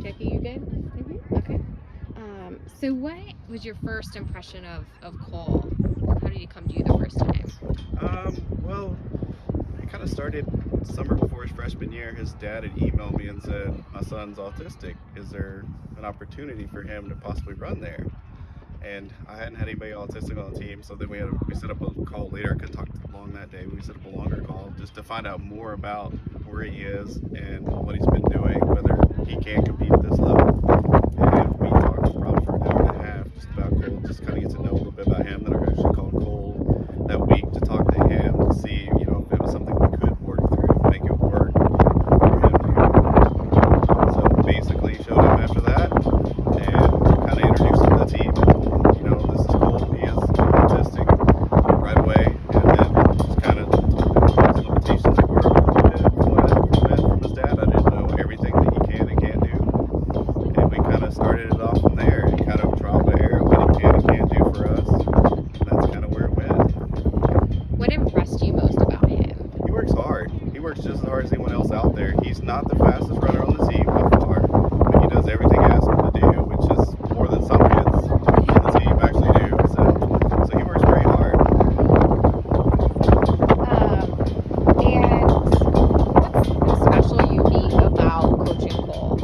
Techie, you did? Mm-hmm. Okay. So what was your first impression of Cole? How did he come to you the first time? Well, it kind of started summer before his freshman year. His dad had emailed me and said, "My son's autistic. Is there an opportunity for him to possibly run there?" And I hadn't had anybody autistic on the team, so then we set up a call later. I couldn't talk long that day. We set up a longer call just to find out more about where he is and what he's been doing, whether he can compete at this level. And we talked probably for an hour and a half just about Cole, just kind of get to know a little bit about him. Then I actually called Cole that week to talk to him to see, if it was something we could work through, make it work for him here. So basically, showed him after that and kind of introduced him to the team. And, this is Cole. He is autistic right away, and then just kind of told him what his limitations were a little bit from what I met from his dad. I didn't know everything that he can and can't do, and we kind of started it off from there and kind of trial by error what he can and can't do for us, and that's kind of where it went. What impressed you most about him? He works hard. He works just as hard as anyone else out there. He's not the fastest runner on the team by far, but he does everything asked him to do, which is more than some kids on the team actually do. So he works very hard. And what's special, unique about coaching Cole?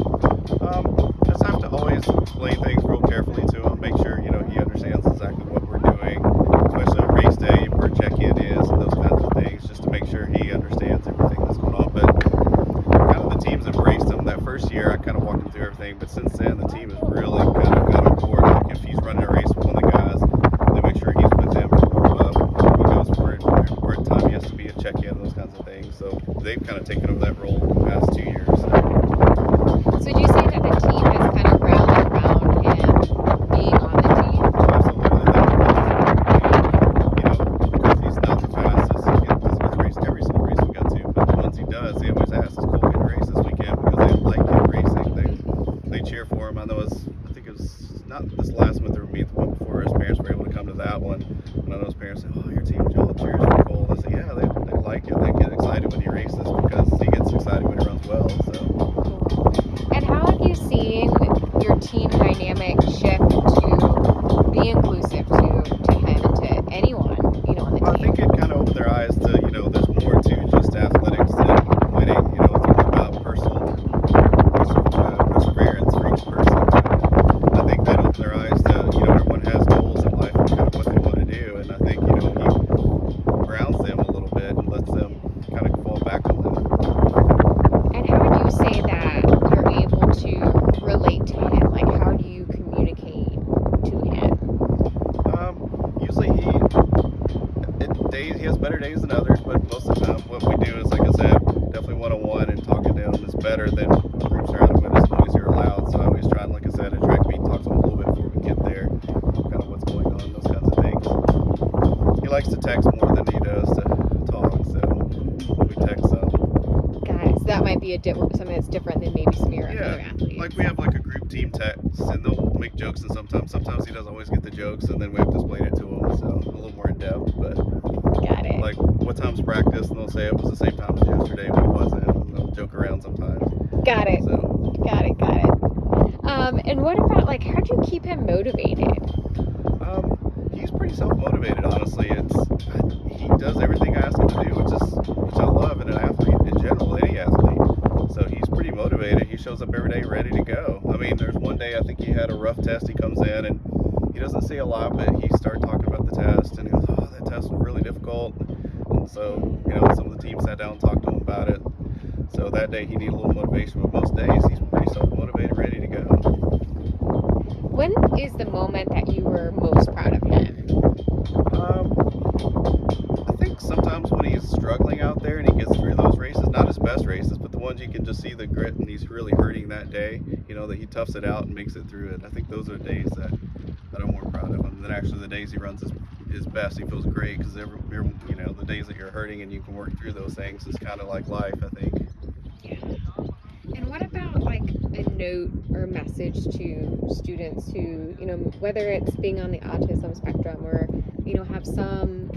Just have to always explain things real carefully to him, make sure he understands exactly what we're doing, especially on race day, where check-in is, and those kinds of things, just to make sure he understands everything that's going on. But kind of the team's embraced him. That first year, I kind of walked him through everything, but since then, the team has really kind of got on board. Like if he's running a race with one of the guys, they make sure he's with them for warm up. He knows where time he has to be at check-in, those kinds of things. So they've kind of taken over that role the past 2 years. So would you say that the team has kind of rallied around him being on the team? Absolutely, they because he's not the fastest. He gets raced every single race we go to, but the ones he does, they always ask, "Is Cole getting a race this weekend?" Because they like him racing. They cheer for him. I think it was not this last one through me, the one before his parents were able to come to that one. And I know his parents say, "Oh, your team all cheers for Cole." And I say, "Yeah, they like it. They get excited when he races because he gets excited when he runs well." So. And how have you seen your team dynamic shift to be inclusive to him and to anyone, on the I team? think it kind of opened their eyes to, there's more to just athletics than winning. It's more about personal perseverance for each person. I think that opened their eyes to, everyone has goals in life and kind of what they want to do. And I think, he grounds them a little bit and lets them kind of fall back on them. And how would you say that you're able to relate to him? Like, how do you communicate to him? Usually he has better days than others, but most of the time what we do is, like I said, definitely one-on-one, and talking to him is better than groups around him as long as you're allowed. So I always try, like I said, to try to talk to him a little bit before we get there, kind of what's going on, those kinds of things. He likes to text more than he does to talk, so we text some. Guys, that might be something that's different than maybe some of your other Yeah, athletes. like we have like a group team text, and they'll make jokes, and sometimes he doesn't always get the jokes, and then we have to explain it to him, so a little more in depth. But Got it. like, what time's practice, and they'll say it was the same time as yesterday, but it wasn't, and they'll joke around sometimes. Got it. So Got it. And what about, like, how do you keep him motivated? he's pretty self-motivated, honestly. He does everything I ask him to do, which I love in an athlete in general, any athlete. So he's pretty motivated. He shows up every day ready to go. I mean, there's one day I think he had a rough test. He comes in and he doesn't say a lot, but he started talking about the test, and he goes, "Oh, that test was really difficult." And so, some of the team sat down and talked to him about it. So that day he needed a little motivation, but most days he's pretty self-motivated, ready to go. When is the moment that you were most proud of him? I think sometimes when he's struggling out there and he gets through those races, not his best races, but the ones you can just see the grit and he's really hurting that day, that he toughs it out and makes it through it. I think those are the days that I'm more proud of him than actually the days he runs his best. He feels great because the days that you're hurting and you can work through those things is kind of like life, I think. Yeah. And what about, like, a note or a message to students who, whether it's being on the autism spectrum or, have some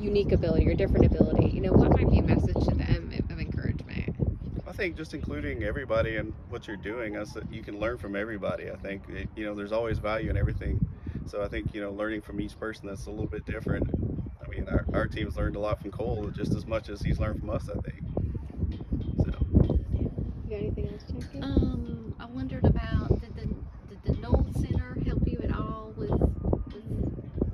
unique ability or different ability, what might be a message to them of encouragement? I I think just including everybody in what you're doing, is that you can learn from everybody. I think there's always value in everything. So I think learning from each person that's a little bit different. I mean, our team's learned a lot from Cole just as much as he's learned from us. I think. So You got anything else, Jackie? I wondered about did the Knoll Center help you at all with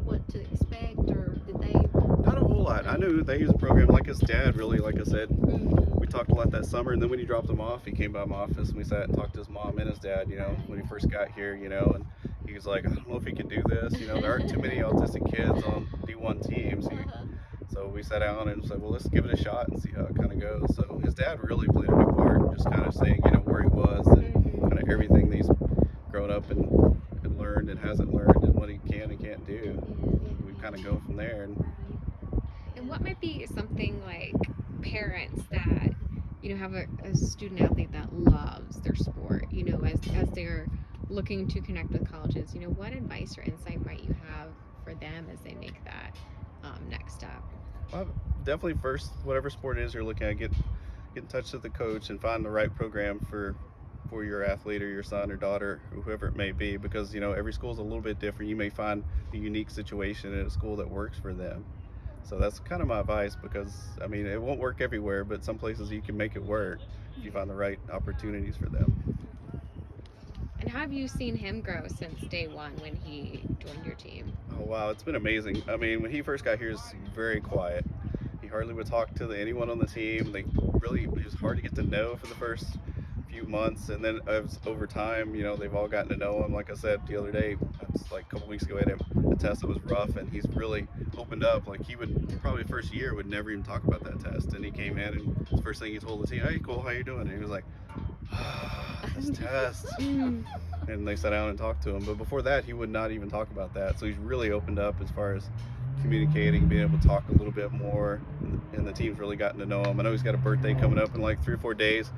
what to expect, or did they? not a whole lot. I knew they use a program like his dad. Really, like I said, we talked a lot that summer, and then when he dropped him off, he came by my office and we sat and talked to his mom and his dad. When he first got here, and he was like, I don't know if he can do this. There aren't too many autistic kids on D1 teams. So we sat down and said, well, let's give it a shot and see how it kind of goes. So his dad really played a big part, just kind of saying, where he was and kind of everything that he's grown up and learned and hasn't learned and what he can and can't do. We kind of go from there. And what might be something like parents that have a student athlete that loves their sport, as they're looking to connect with colleges, what advice or insight might you have for them as they make that next step? Well, definitely first, whatever sport it is you're looking at, get in touch with the coach and find the right program for your athlete or your son or daughter or whoever it may be, because every school is a little bit different. You may find a unique situation at a school that works for them. So that's kind of my advice, because it won't work everywhere, but some places you can make it work if you find the right opportunities for them. And how have you seen him grow since day one when he joined your team? Oh wow, it's been amazing. When he first got here, he was very quiet. He hardly would talk to anyone on the team. It was hard to get to know for the first few months, and then over time, they've all gotten to know him. Like I said the other day, it's like a couple weeks ago, I had a test that was rough, and he's really opened up. Like he would probably first year would never even talk about that test, and he came in and the first thing he told the team, "Hey, Cole, how you doing?" And he was like, this test. And they sat down and talked to him. But before that, he would not even talk about that. So he's really opened up as far as communicating, being able to talk a little bit more, and the team's really gotten to know him. I know he's got a birthday coming up in like 3 or 4 days.